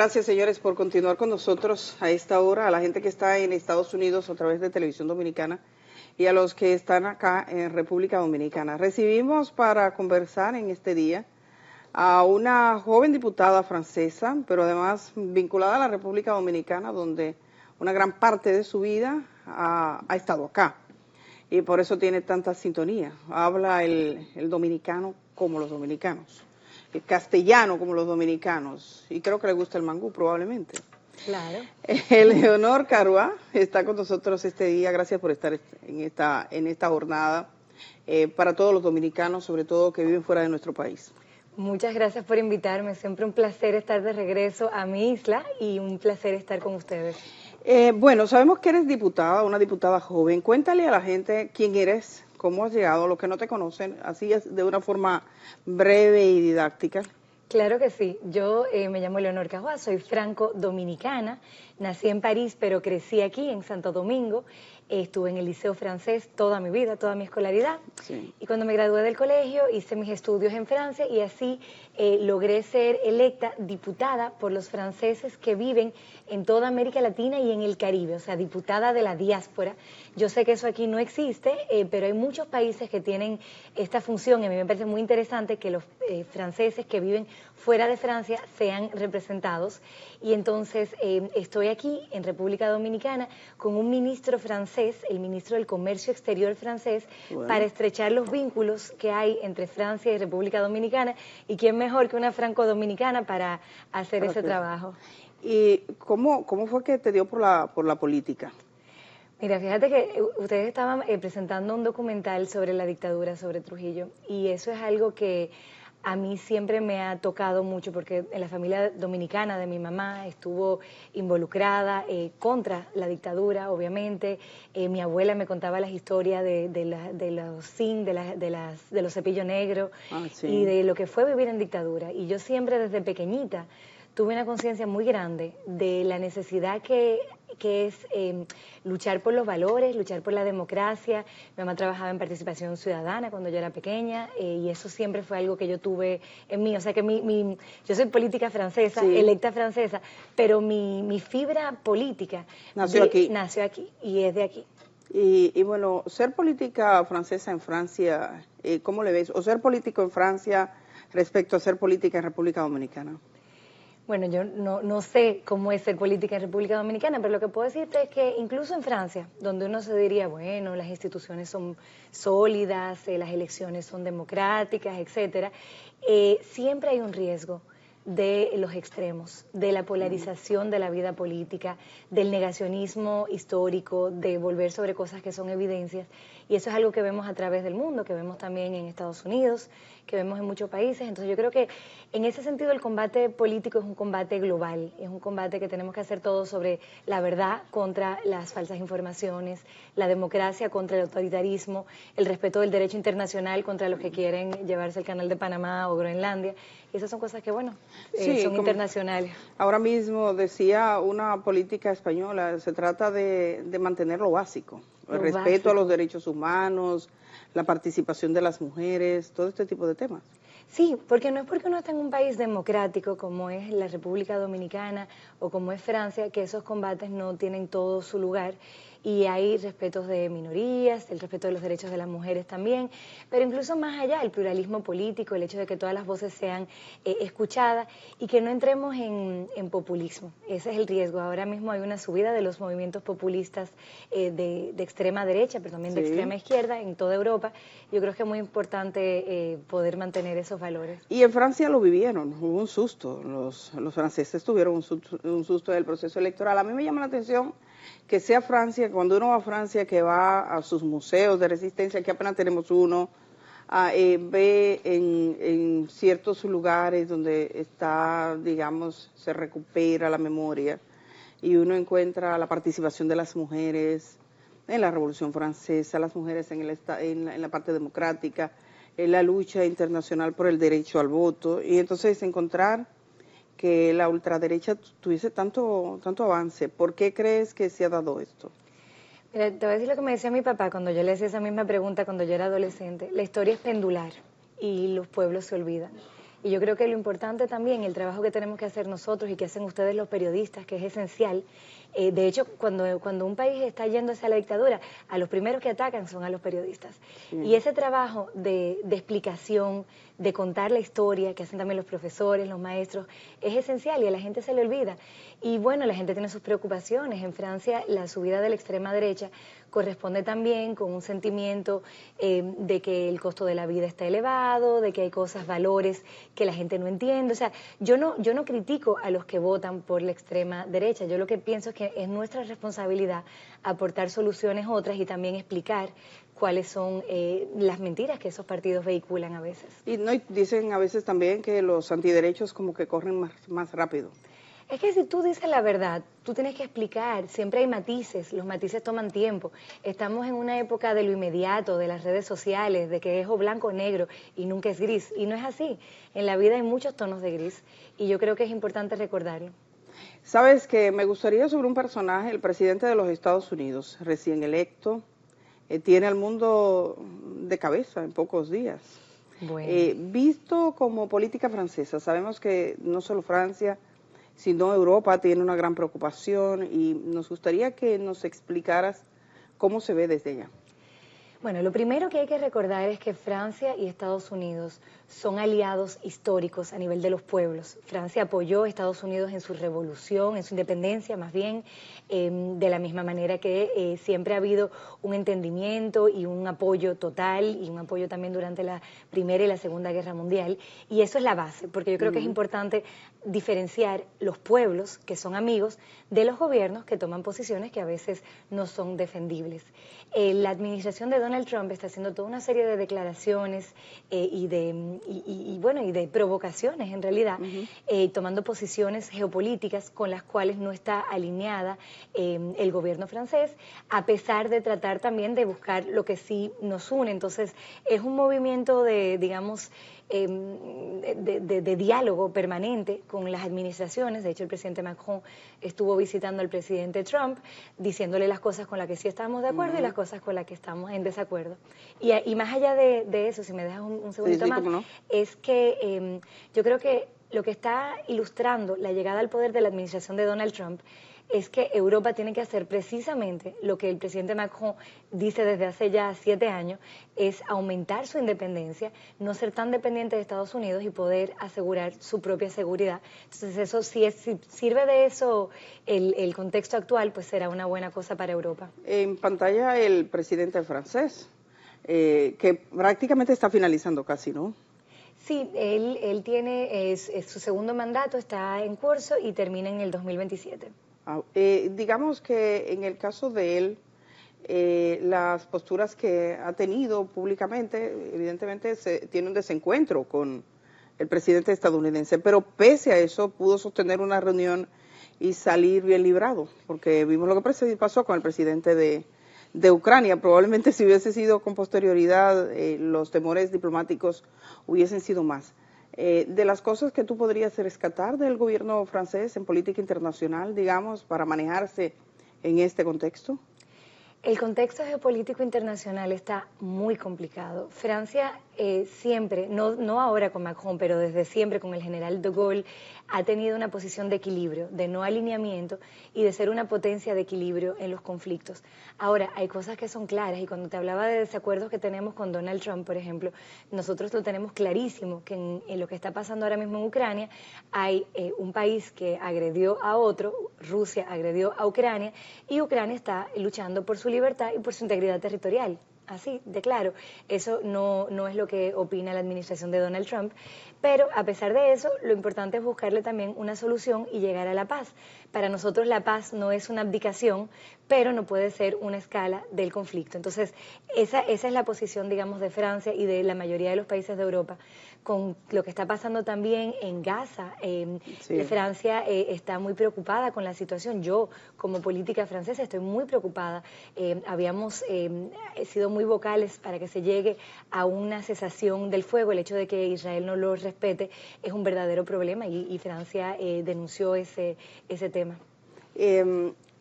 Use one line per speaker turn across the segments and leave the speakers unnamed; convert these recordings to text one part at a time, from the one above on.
Gracias, señores, por continuar con nosotros a esta hora, a la gente que está en Estados Unidos a través de Televisión Dominicana y a los que están acá en República Dominicana. Recibimos para conversar en este día a una joven diputada francesa, pero además vinculada a la República Dominicana, donde una gran parte de su vida ha estado acá. Y por eso tiene tanta sintonía. Habla el dominicano como los dominicanos, el castellano como los dominicanos, y creo que le gusta el mangú probablemente.
Claro.
Leonor Carua está con nosotros este día. Gracias por estar en esta jornada para todos los dominicanos, sobre todo que viven fuera de nuestro país.
Muchas gracias por invitarme. Siempre un placer estar de regreso a mi isla y un placer estar con ustedes.
Bueno, sabemos que eres diputada, una diputada joven. Cuéntale a la gente quién eres, cómo has llegado, los que no te conocen, así es, de una forma breve y didáctica.
Claro que sí. Yo me llamo Leonor Carua, soy franco-dominicana. Nací en París, pero crecí aquí, en Santo Domingo. Estuve en el Liceo Francés toda mi vida, toda mi escolaridad.
Sí.
Y cuando me gradué del colegio, hice mis estudios en Francia y así logré ser electa diputada por los franceses que viven en toda América Latina y en el Caribe, o sea, diputada de la diáspora. Yo sé que eso aquí no existe, pero hay muchos países que tienen esta función y a mí me parece muy interesante que los franceses que viven fuera de Francia sean representados. Y entonces estoy aquí en República Dominicana con un ministro francés, el ministro del Comercio Exterior francés, bueno, para estrechar los vínculos que hay entre Francia y República Dominicana, y quién mejor que una franco-dominicana para hacer ese trabajo.
¿Y cómo fue que te dio por la política?
Mira, fíjate que ustedes estaban presentando un documental sobre la dictadura, sobre Trujillo, y eso es algo que a mí siempre me ha tocado mucho porque en la familia dominicana de mi mamá estuvo involucrada contra la dictadura, obviamente. Mi abuela me contaba las historias de los zinc, de los cepillos negros, sí, y de lo que fue vivir en dictadura. Y yo siempre desde pequeñita tuve una conciencia muy grande de la necesidad que es luchar por los valores, luchar por la democracia. Mi mamá trabajaba en participación ciudadana cuando yo era pequeña y eso siempre fue algo que yo tuve en mí. O sea que yo soy política francesa, sí, electa francesa, pero mi fibra política
nació aquí
y es de aquí.
Y bueno, ser política francesa en Francia, ¿cómo le ves? O ser político en Francia respecto a ser política en República Dominicana.
Bueno, yo no sé cómo es ser política en República Dominicana, pero lo que puedo decirte es que incluso en Francia, donde uno se diría, bueno, las instituciones son sólidas, las elecciones son democráticas, etcétera, siempre hay un riesgo de los extremos, de la polarización de la vida política, del negacionismo histórico, de volver sobre cosas que son evidencias, y eso es algo que vemos a través del mundo, que vemos también en Estados Unidos, que vemos en muchos países. Entonces yo creo que en ese sentido el combate político es un combate global, es un combate que tenemos que hacer todos sobre la verdad contra las falsas informaciones, la democracia contra el autoritarismo, el respeto del derecho internacional contra los que quieren llevarse el canal de Panamá o Groenlandia. Y esas son cosas que, bueno,
sí,
son internacionales.
Ahora mismo decía una política española, se trata de mantener lo básico, el respeto a los derechos humanos, la participación de las mujeres, todo este tipo de temas.
Sí, porque no es porque uno está en un país democrático como es la República Dominicana o como es Francia, que esos combates no tienen todo su lugar y hay respetos de minorías, el respeto de los derechos de las mujeres también, pero incluso más allá, el pluralismo político, el hecho de que todas las voces sean escuchadas y que no entremos en populismo. Ese es el riesgo. Ahora mismo hay una subida de los movimientos populistas de extrema derecha, pero también de extrema izquierda en toda Europa. Yo creo que es muy importante poder mantener esos valores.
Y en Francia lo vivieron, hubo un susto, los franceses tuvieron un susto del proceso electoral. A mí me llama la atención que sea Francia, cuando uno va a Francia, que va a sus museos de resistencia, que apenas tenemos uno, ve en ciertos lugares donde está, digamos, se recupera la memoria y uno encuentra la participación de las mujeres en la Revolución Francesa, las mujeres en la parte democrática, en la lucha internacional por el derecho al voto, y entonces encontrar que la ultraderecha tuviese tanto avance. ¿Por qué crees que se ha dado esto?
Mira, te voy a decir lo que me decía mi papá cuando yo le hacía esa misma pregunta cuando yo era adolescente. La historia es pendular y los pueblos se olvidan. Y yo creo que lo importante también, el trabajo que tenemos que hacer nosotros y que hacen ustedes los periodistas, que es esencial. De hecho, cuando un país está yendo hacia la dictadura, a los primeros que atacan son a los periodistas. Y ese trabajo de explicación, de contar la historia, que hacen también los profesores, los maestros, es esencial y a la gente se le olvida. Y bueno, la gente tiene sus preocupaciones. En Francia, la subida de la extrema derecha corresponde también con un sentimiento de que el costo de la vida está elevado, de que hay cosas, valores que la gente no entiende. O sea, yo no critico a los que votan por la extrema derecha. Yo lo que pienso es que es nuestra responsabilidad aportar soluciones otras y también explicar cuáles son las mentiras que esos partidos vehiculan a veces.
Y no, y dicen a veces también que los antiderechos como que corren más rápido.
Es que si tú dices la verdad, tú tienes que explicar, siempre hay matices, los matices toman tiempo. Estamos en una época de lo inmediato, de las redes sociales, de que es o blanco o negro y nunca es gris. Y no es así. En la vida hay muchos tonos de gris y yo creo que es importante recordarlo.
Sabes que me gustaría sobre un personaje, el presidente de los Estados Unidos, recién electo, tiene al mundo de cabeza en pocos días.
Bueno.
Visto como política francesa, sabemos que no solo Francia, sino Europa tiene una gran preocupación y nos gustaría que nos explicaras cómo se ve desde allá.
Bueno, lo primero que hay que recordar es que Francia y Estados Unidos son aliados históricos a nivel de los pueblos. Francia apoyó a Estados Unidos en su revolución, en su independencia más bien, de la misma manera que siempre ha habido un entendimiento y un apoyo total y un apoyo también durante la Primera y la Segunda Guerra Mundial. Y eso es la base, porque yo creo que es importante diferenciar los pueblos, que son amigos, de los gobiernos que toman posiciones que a veces no son defendibles. La administración de Donald Trump está haciendo toda una serie de declaraciones y de provocaciones en realidad, tomando posiciones geopolíticas con las cuales no está alineada el gobierno francés, a pesar de tratar también de buscar lo que sí nos une. Entonces, es un movimiento de, digamos, de diálogo permanente con las administraciones. De hecho, el presidente Macron estuvo visitando al presidente Trump, diciéndole las cosas con las que sí estamos de acuerdo y las cosas con las que estamos en desacuerdo. Y más allá de eso, si me dejas un segundito más, no, es que yo creo que lo que está ilustrando la llegada al poder de la administración de Donald Trump es que Europa tiene que hacer precisamente lo que el presidente Macron dice desde hace ya 7 años, es aumentar su independencia, no ser tan dependiente de Estados Unidos y poder asegurar su propia seguridad. Entonces, eso si sirve de eso el contexto actual, pues será una buena cosa para Europa.
En pantalla el presidente francés, que prácticamente está finalizando casi, ¿no?
Sí, él tiene su segundo mandato, está en curso y termina en el 2027.
Digamos que en el caso de él, las posturas que ha tenido públicamente, evidentemente tiene un desencuentro con el presidente estadounidense, pero pese a eso pudo sostener una reunión y salir bien librado, porque vimos lo que pasó con el presidente de Ucrania. Probablemente si hubiese sido con posterioridad, los temores diplomáticos hubiesen sido más. De las cosas que tú podrías rescatar del gobierno francés en política internacional, digamos, para manejarse en este contexto.
El contexto geopolítico internacional está muy complicado. Francia siempre, no ahora con Macron, pero desde siempre con el general de Gaulle, ha tenido una posición de equilibrio, de no alineamiento y de ser una potencia de equilibrio en los conflictos. Ahora, hay cosas que son claras y cuando te hablaba de desacuerdos que tenemos con Donald Trump, por ejemplo, nosotros lo tenemos clarísimo, que en lo que está pasando ahora mismo en Ucrania hay un país que agredió a otro, Rusia agredió a Ucrania y Ucrania está luchando por su libertad y por su integridad territorial. Así de claro, eso no es lo que opina la administración de Donald Trump, pero a pesar de eso, lo importante es buscarle también una solución y llegar a la paz. Para nosotros la paz no es una abdicación, pero no puede ser una escala del conflicto. Entonces, esa es la posición, digamos, de Francia y de la mayoría de los países de Europa. Con lo que está pasando también en Gaza, sí. Francia está muy preocupada con la situación. Yo, como política francesa, estoy muy preocupada. Habíamos sido muy vocales para que se llegue a una cesación del fuego. El hecho de que Israel no lo respete es un verdadero problema y Francia denunció ese tema.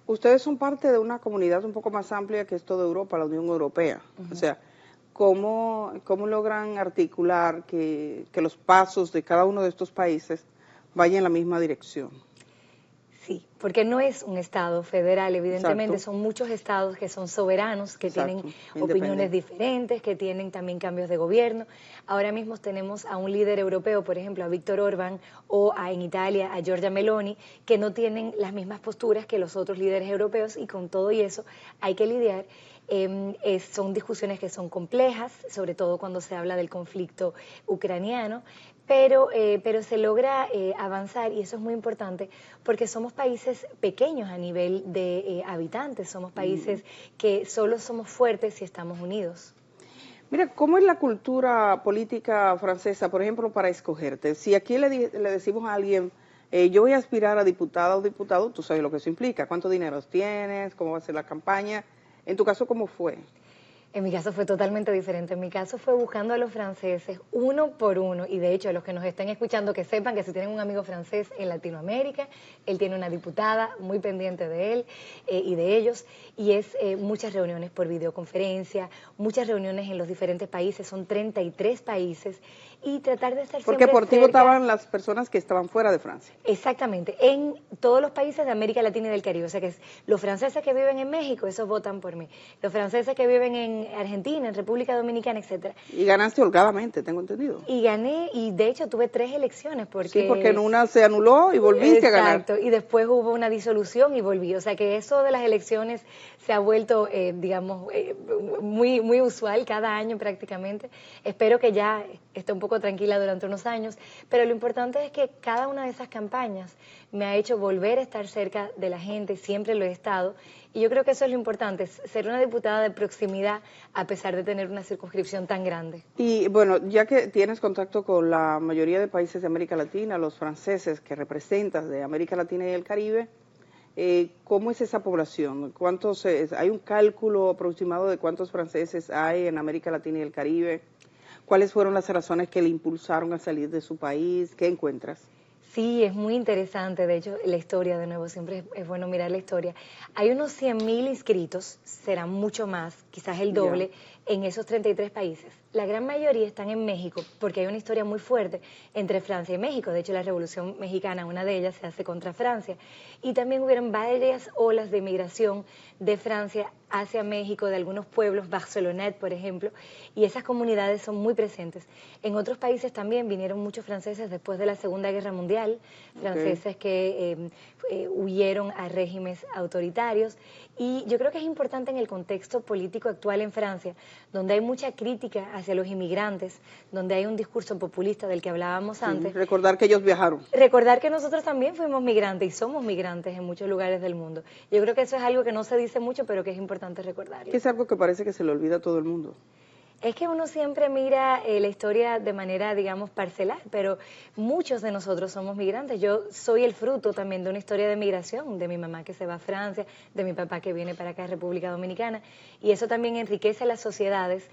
Ustedes son parte de una comunidad un poco más amplia que es toda Europa, la Unión Europea. O sea, ¿cómo logran articular que los pasos de cada uno de estos países vayan en la misma dirección?
Sí, porque no es un Estado federal, evidentemente
Exacto.
son muchos estados que son soberanos, que
Exacto,
tienen opiniones
independiente.
diferentes, que tienen también cambios de gobierno. Ahora mismo tenemos a un líder europeo, por ejemplo, a Víctor Orbán, o en Italia a Giorgia Meloni, que no tienen las mismas posturas que los otros líderes europeos y con todo y eso hay que lidiar. Son discusiones que son complejas, sobre todo cuando se habla del conflicto ucraniano, pero se logra avanzar y eso es muy importante porque somos países pequeños a nivel de habitantes, somos países que solo somos fuertes si estamos unidos.
Mira, ¿cómo es la cultura política francesa, por ejemplo, para escogerte? Si aquí le decimos a alguien, yo voy a aspirar a diputada o diputado, tú sabes lo que eso implica, cuánto dinero tienes, cómo va a ser la campaña. En tu caso, ¿cómo fue?
En mi caso fue totalmente diferente. En mi caso fue buscando a los franceses uno por uno. Y de hecho, los que nos estén escuchando, que sepan que si tienen un amigo francés en Latinoamérica, él tiene una diputada muy pendiente de él y de ellos. Y es muchas reuniones por videoconferencia, muchas reuniones en los diferentes países, son 33 países. Y tratar de estar
Porque
siempre
por ti
cerca.
votaban las personas que estaban fuera de Francia.
Exactamente, en todos los países de América Latina y del Caribe. O sea que los franceses que viven en México, esos votan por mí. Los franceses que viven en Argentina, en República Dominicana, etcétera.
Y ganaste holgadamente, tengo entendido.
Y gané, y de hecho tuve 3 elecciones porque...
Sí, porque en una se anuló y volviste a ganar.
Exacto, y después hubo una disolución y volví. O sea que eso de las elecciones se ha vuelto, digamos, muy usual cada año prácticamente. Espero que ya esté un poco tranquila durante unos años, pero lo importante es que cada una de esas campañas me ha hecho volver a estar cerca de la gente, siempre lo he estado, y yo creo que eso es lo importante, ser una diputada de proximidad a pesar de tener una circunscripción tan grande.
Y bueno, ya que tienes contacto con la mayoría de países de América Latina, los franceses que representas de América Latina y el Caribe, ¿cómo es esa población? ¿Hay un cálculo aproximado de cuántos franceses hay en América Latina y el Caribe? ¿Cuáles fueron las razones que le impulsaron a salir de su país? ¿Qué encuentras?
Sí, es muy interesante, de hecho, la historia, de nuevo, siempre es bueno mirar la historia. Hay unos 100.000 inscritos, serán mucho más, quizás el doble, en esos 33 países. La gran mayoría están en México, porque hay una historia muy fuerte entre Francia y México. De hecho, la Revolución Mexicana, una de ellas, se hace contra Francia. Y también hubieron varias olas de migración de Francia hacia México, de algunos pueblos, Barcelonette, por ejemplo, y esas comunidades son muy presentes. En otros países también vinieron muchos franceses después de la Segunda Guerra Mundial, franceses que huyeron a regímenes autoritarios, y yo creo que es importante en el contexto político actual en Francia, donde hay mucha crítica hacia los inmigrantes, donde hay un discurso populista del que hablábamos antes.
Recordar que ellos viajaron.
Recordar que nosotros también fuimos migrantes y somos migrantes en muchos lugares del mundo. Yo creo que eso es algo que no se dice mucho, pero que es importante recordarlo.
Que es algo que parece que se le olvida a todo el mundo.
Es que uno siempre mira la historia de manera, digamos, parcelar, pero muchos de nosotros somos migrantes. Yo soy el fruto también de una historia de migración, de mi mamá que se va a Francia, de mi papá que viene para acá a República Dominicana, y eso también enriquece las sociedades.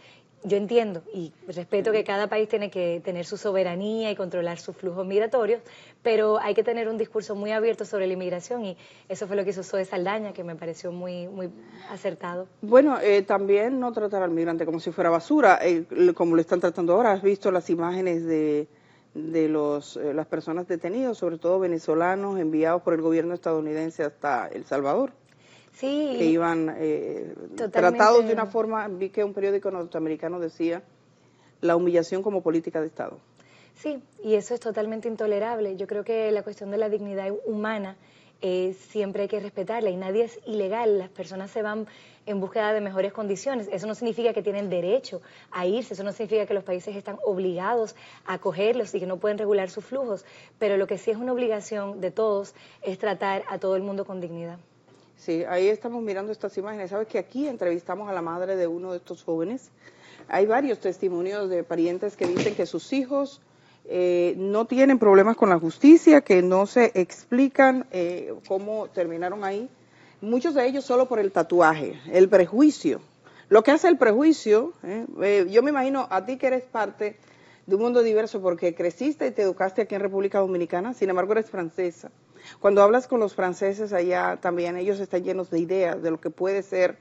Yo entiendo y respeto que cada país tiene que tener su soberanía y controlar sus flujos migratorios, pero hay que tener un discurso muy abierto sobre la inmigración y eso fue lo que hizo Zoe Saldaña, que me pareció muy acertado.
Bueno, también no tratar al migrante como si fuera basura, como lo están tratando ahora. ¿Has visto las imágenes de las personas detenidas, sobre todo venezolanos, enviados por el gobierno estadounidense hasta El Salvador?
Sí,
que iban tratados de una forma, vi que un periódico norteamericano decía, la humillación como política de Estado.
Sí, y eso es totalmente intolerable. Yo creo que la cuestión de la dignidad humana siempre hay que respetarla y nadie es ilegal. Las personas se van en búsqueda de mejores condiciones. Eso no significa que tienen derecho a irse, eso no significa que los países están obligados a acogerlos y que no pueden regular sus flujos, pero lo que sí es una obligación de todos es tratar a todo el mundo con dignidad.
Sí, ahí estamos mirando estas imágenes. Sabes que aquí entrevistamos a la madre de uno de estos jóvenes. Hay varios testimonios de parientes que dicen que sus hijos no tienen problemas con la justicia, que no se explican cómo terminaron ahí. Muchos de ellos solo por el tatuaje, el prejuicio. Lo que hace el prejuicio, yo me imagino a ti que eres parte de un mundo diverso porque creciste y te educaste aquí en República Dominicana, sin embargo eres francesa. Cuando hablas con los franceses allá también, ellos están llenos de ideas de lo que puede ser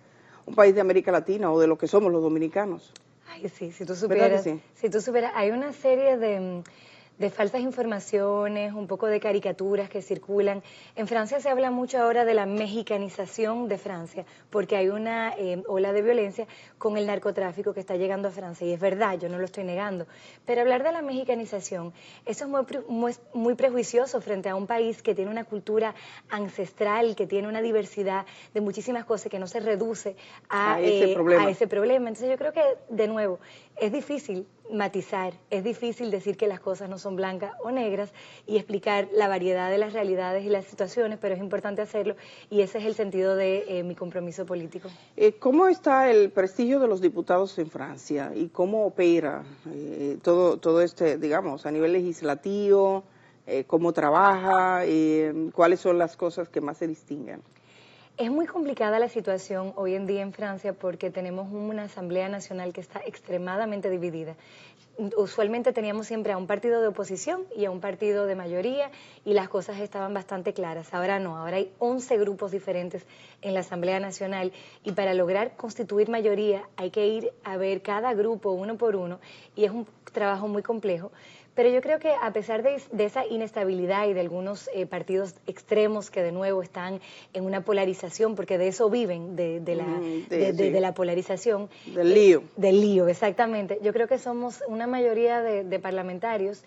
un país de América Latina o de lo que somos los dominicanos.
Ay, sí,
¿Verdad que sí?
si tú supieras, hay una serie de falsas informaciones, un poco de caricaturas que circulan. En Francia se habla mucho ahora de la mexicanización de Francia, porque hay una ola de violencia con el narcotráfico que está llegando a Francia, y es verdad, yo no lo estoy negando. Pero hablar de la mexicanización, eso es muy prejuicioso frente a un país que tiene una cultura ancestral, que tiene una diversidad de muchísimas cosas que no se reduce
A ese problema.
a ese problema. Entonces yo creo que, de nuevo, es difícil matizar, es difícil decir que las cosas no son blancas o negras y explicar la variedad de las realidades y las situaciones, pero es importante hacerlo y ese es el sentido de mi compromiso político.
¿Cómo está el prestigio de los diputados en Francia y cómo opera todo este, digamos, a nivel legislativo, cómo trabaja, cuáles son las cosas que más se distinguen?
Es muy complicada la situación hoy en día en Francia porque tenemos una Asamblea Nacional que está extremadamente dividida. Usualmente teníamos siempre a un partido de oposición y a un partido de mayoría y las cosas estaban bastante claras. Ahora no, ahora hay 11 grupos diferentes en la Asamblea Nacional y para lograr constituir mayoría hay que ir a ver cada grupo uno por uno y es un trabajo muy complejo. Pero yo creo que a pesar de esa inestabilidad y de algunos partidos extremos que de nuevo están en una polarización, porque de eso viven, de la polarización.
Del lío.
Del lío, exactamente. Yo creo que somos una mayoría de parlamentarios,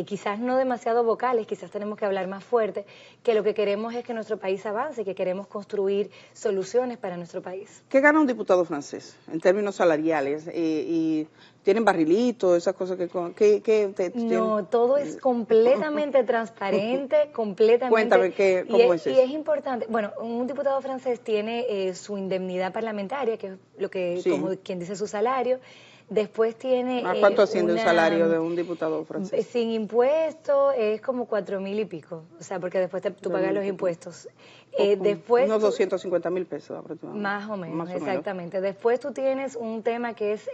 quizás no demasiado vocales, quizás tenemos que hablar más fuerte, que lo que queremos es que nuestro país avance, que queremos construir soluciones para nuestro país.
¿Qué gana un diputado francés en términos salariales? ¿Y tienen barrilito, esas cosas
No, todo es completamente transparente, completamente.
Cuéntame, ¿cómo es eso?
Y es importante, bueno, un diputado francés tiene su indemnidad parlamentaria, que es lo que,
Sí.
como quien dice, su salario. Después tiene...
¿A cuánto asciende un salario de un diputado francés?
Sin impuestos es como 4.000 y pico, o sea, porque después tú pagas los impuestos. Después
unos 250.000 pesos aproximadamente.
Más o menos, exactamente. Después tú tienes un tema que es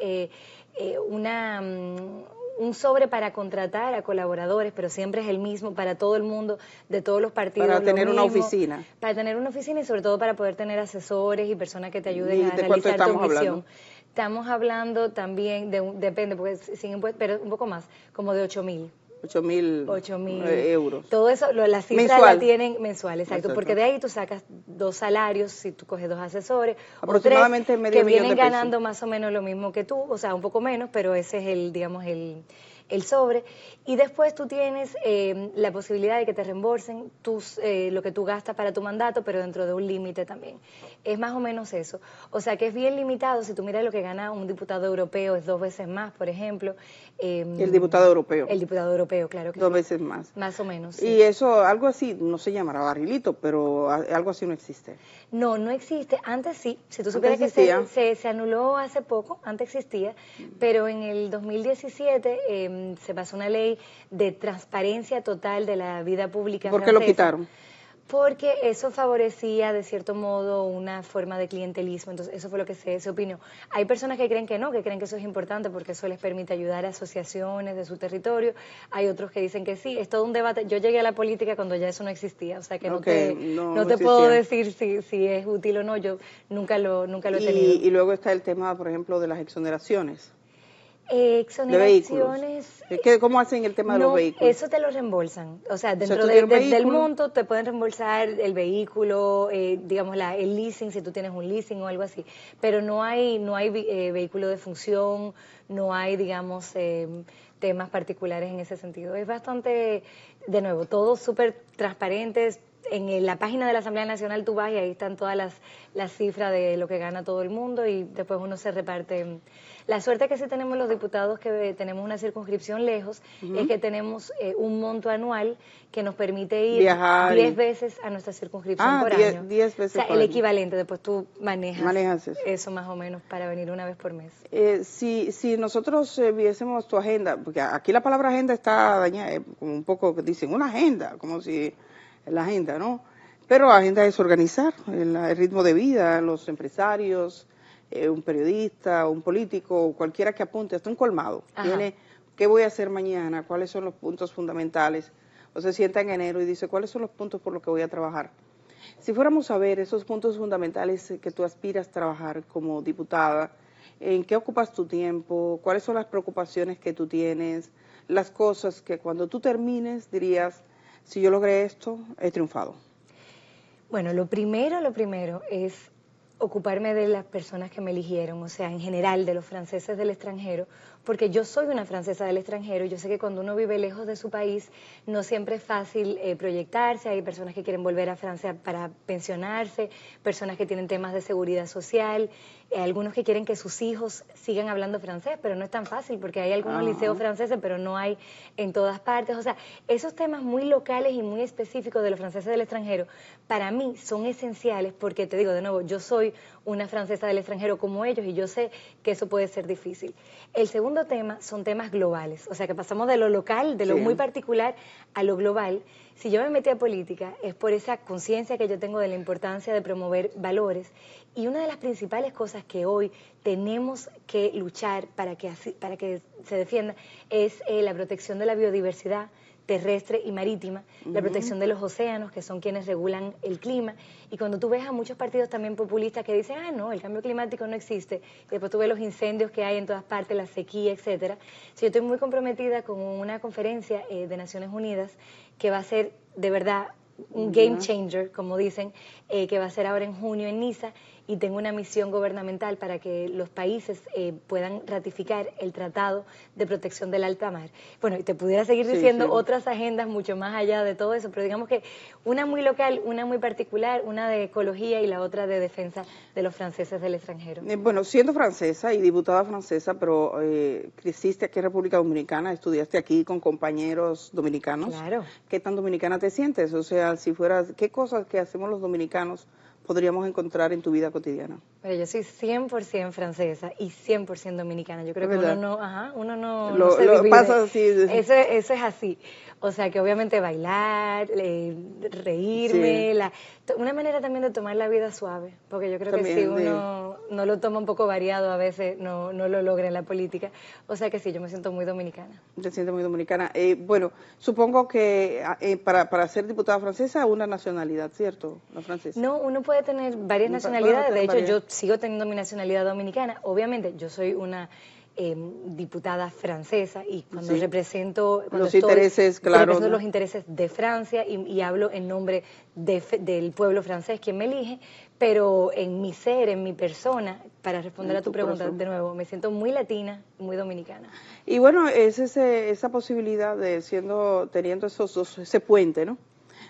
un sobre para contratar a colaboradores, pero siempre es el mismo para todo el mundo, de todos los partidos.
Para tener una
mismo,
oficina.
Para tener una oficina y sobre todo para poder tener asesores y personas que te ayuden a
¿De cuánto
realizar
estamos
tu misión.
hablando?
Estamos hablando también, depende, porque sin impuestos, pero un poco más, como de 8.000.
8.000 euros.
Todo eso, la cifra la tienen mensual, exacto, porque de ahí tú sacas 2 salarios, si tú coges 2 asesores,
aproximadamente
o 3,
medio
que
millón
vienen
de pesos.
ganando más o menos lo mismo que tú, o sea, un poco menos, pero ese es el, digamos, el sobre. Y después tú tienes la posibilidad de que te reembolsen lo que tú gastas para tu mandato, pero dentro de un límite también. Es más o menos eso. O sea que es bien limitado. Si tú miras lo que gana un diputado europeo, es 2 veces más, por ejemplo.
El diputado europeo.
El diputado europeo, claro que
2
sí.
veces más.
Más o menos, sí.
Y eso, algo así, no se llamará barrilito, pero algo así no existe.
No, no existe. Antes sí. Si tú supieras que se anuló hace poco, antes existía, pero en el 2017 se pasó una ley de transparencia total de la vida pública
francesa. ¿Por qué lo quitaron?
Porque eso favorecía, de cierto modo, una forma de clientelismo. Entonces, eso fue lo que se opinó. Hay personas que creen que no, que creen que eso es importante porque eso les permite ayudar a asociaciones de su territorio. Hay otros que dicen que sí. Es todo un debate. Yo llegué a la política cuando ya eso no existía, o sea que no te puedo decir si es útil o no. Yo nunca lo he tenido.
Y luego está el tema, por ejemplo, de las exoneraciones.
Exoneraciones.
¿Cómo hacen el tema de los vehículos?
Eso te lo reembolsan. O sea, dentro del monto te pueden reembolsar el vehículo, digamos el leasing, si tú tienes un leasing o algo así. Pero no hay vehículo de función, no hay, digamos, temas particulares en ese sentido. Es bastante, de nuevo, todo súper transparente. En la página de la Asamblea Nacional tú vas y ahí están todas las cifras de lo que gana todo el mundo y después uno se reparte. La suerte que sí tenemos los diputados que tenemos una circunscripción lejos es que tenemos un monto anual que nos permite ir 10 veces a nuestra circunscripción por año.
10 veces
o sea,
por
el
año.
Equivalente, después tú manejas
eso
más o menos para venir una vez por mes.
Si nosotros viésemos tu agenda, porque aquí la palabra agenda está dañada, como un poco, dicen una agenda, como si la agenda, ¿no? Pero la agenda es organizar el ritmo de vida, los empresarios, un periodista, un político, cualquiera que apunte, hasta un colmado. Tiene, ¿qué voy a hacer mañana? ¿Cuáles son los puntos fundamentales? O se sienta en enero y dice, ¿cuáles son los puntos por los que voy a trabajar? Si fuéramos a ver esos puntos fundamentales que tú aspiras a trabajar como diputada, ¿En qué ocupas tu tiempo? ¿Cuáles son las preocupaciones que tú tienes? Las cosas que cuando tú termines dirías, si yo logré esto, he triunfado.
Bueno, lo primero es ocuparme de las personas que me eligieron, o sea, en general de los franceses del extranjero, porque yo soy una francesa del extranjero y yo sé que cuando uno vive lejos de su país no siempre es fácil proyectarse. Hay personas que quieren volver a Francia para pensionarse, personas que tienen temas de seguridad social, algunos que quieren que sus hijos sigan hablando francés, pero no es tan fácil porque hay algunos liceos franceses, pero no hay en todas partes. O sea, esos temas muy locales y muy específicos de los franceses del extranjero, para mí son esenciales porque, te digo de nuevo, yo soy una francesa del extranjero como ellos y yo sé que eso puede ser difícil. El segundo tema son temas globales, o sea que pasamos de lo local, de lo muy particular a lo global. Si yo me metí a política es por esa conciencia que yo tengo de la importancia de promover valores, y una de las principales cosas que hoy tenemos que luchar para que se defienda es la protección de la biodiversidad terrestre y marítima, la protección de los océanos, que son quienes regulan el clima. Y cuando tú ves a muchos partidos también populistas que dicen, no, el cambio climático no existe, y después tú ves los incendios que hay en todas partes, la sequía, etcétera. Yo estoy muy comprometida con una conferencia de Naciones Unidas que va a ser de verdad un game changer, como dicen, que va a ser ahora en junio en Niza, y tengo una misión gubernamental para que los países puedan ratificar el Tratado de Protección del Alta Mar. Bueno, y te pudiera seguir diciendo otras agendas mucho más allá de todo eso, pero digamos que una muy local, una muy particular, una de ecología y la otra de defensa de los franceses del extranjero.
Bueno, siendo francesa y diputada francesa, pero creciste aquí en República Dominicana, estudiaste aquí con compañeros dominicanos.
Claro.
¿Qué tan dominicana te sientes? O sea, si fueras, ¿qué cosas que hacemos los dominicanos podríamos encontrar en tu vida cotidiana?
Pero yo soy 100% francesa y 100% dominicana. Yo creo que uno no
Lo
se divide.
pasa así.
Eso es así. O sea, que obviamente bailar, reírme, una manera también de tomar la vida suave, porque yo creo también, que si uno no lo toma un poco variado, a veces no lo logra en la política. O sea que sí, yo me siento muy dominicana.
Te sientes muy dominicana. Bueno, supongo que para ser diputada francesa, una nacionalidad, ¿cierto? La francesa.
No, uno puede tener varias nacionalidades. De hecho, yo sigo teniendo mi nacionalidad dominicana. Obviamente, yo soy una diputada francesa y cuando represento
los intereses, claro,
represento los intereses de Francia y hablo en nombre del pueblo francés, quien me elige, pero en mi ser, en mi persona, para responder a tu pregunta de nuevo, me siento muy latina, muy dominicana.
Y bueno, es esa posibilidad de teniendo ese puente, ¿no?,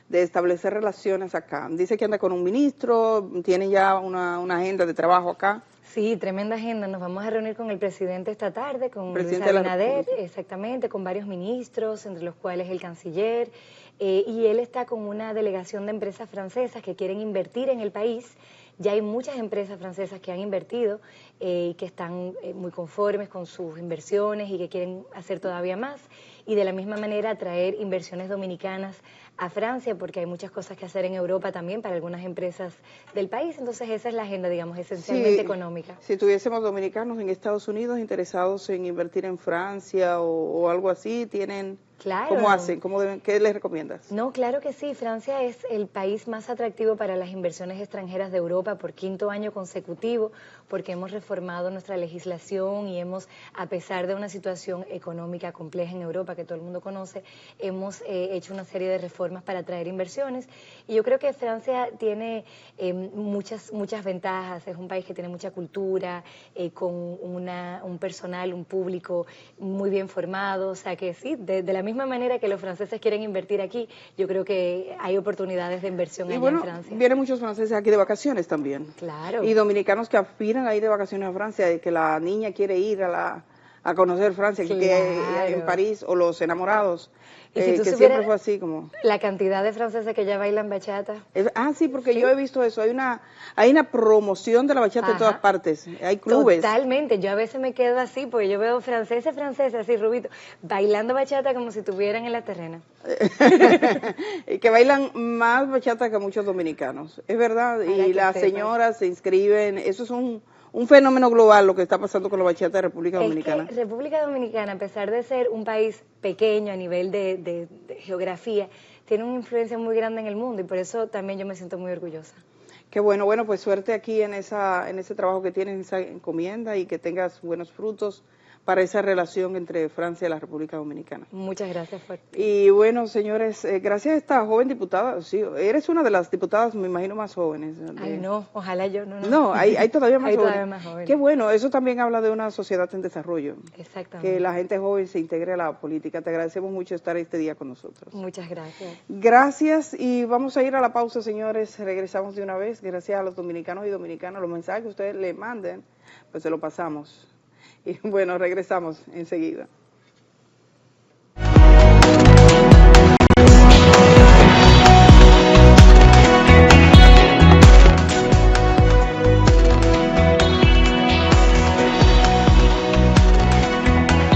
de establecer relaciones acá. Dice que anda con un ministro, tiene ya una agenda de trabajo acá.
Sí, tremenda agenda. Nos vamos a reunir con el presidente esta tarde, con Luis Abinader, exactamente, con varios ministros, entre los cuales el canciller, y él está con una delegación de empresas francesas que quieren invertir en el país. Ya hay muchas empresas francesas que han invertido y que están muy conformes con sus inversiones y que quieren hacer todavía más. Y de la misma manera atraer inversiones dominicanas a Francia, porque hay muchas cosas que hacer en Europa también para algunas empresas del país. Entonces esa es la agenda, digamos, esencialmente económica.
Si tuviésemos dominicanos en Estados Unidos interesados en invertir en Francia o algo así, tienen...
Claro.
¿Cómo hacen? ¿Qué les recomiendas?
No, claro que sí. Francia es el país más atractivo para las inversiones extranjeras de Europa por 5º año consecutivo, porque hemos reformado nuestra legislación y a pesar de una situación económica compleja en Europa que todo el mundo conoce, hemos hecho una serie de reformas para atraer inversiones. Y yo creo que Francia tiene muchas ventajas. Es un país que tiene mucha cultura, con un personal, un público muy bien formado. O sea que sí, de la misma manera que los franceses quieren invertir aquí, yo creo que hay oportunidades de inversión allá en Francia.
Vienen muchos franceses aquí de vacaciones también.
Claro.
Y dominicanos que aspiran a ir de vacaciones a Francia, y que la niña quiere ir a conocer Francia, claro, que en París, o los enamorados.
Y si
que siempre fue así como...
La cantidad de franceses que ya bailan bachata.
Sí, porque yo he visto eso. Hay una promoción de la bachata en todas partes. Hay clubes.
Totalmente. Yo a veces me quedo así, porque yo veo franceses, así, rubitos, bailando bachata como si estuvieran en la terrena.
Que bailan más bachata que muchos dominicanos. Es verdad. Y las señoras se inscriben. Eso es un fenómeno global lo que está pasando con la bachata de República Dominicana.
Es que República Dominicana, a pesar de ser un país pequeño a nivel de geografía, tiene una influencia muy grande en el mundo y por eso también yo me siento muy orgullosa.
Qué bueno, bueno, pues suerte aquí en ese trabajo que tienes, en esa encomienda, y que tengas buenos frutos para esa relación entre Francia y la República Dominicana.
Muchas gracias,
Y bueno, señores, gracias a esta joven diputada, sí, eres una de las diputadas, me imagino, más jóvenes.
Ay, no, ojalá yo, no.
No, hay todavía más
hay
jóvenes.
todavía más jóvenes.
Qué bueno, eso también habla de una sociedad en desarrollo.
Exactamente.
Que la gente joven se integre a la política. Te agradecemos mucho estar este día con nosotros.
Muchas gracias.
Gracias, y vamos a ir a la pausa, señores. Regresamos de una vez. Gracias a los dominicanos y dominicanas. Los mensajes que ustedes le manden, pues se los pasamos. Y bueno, regresamos enseguida.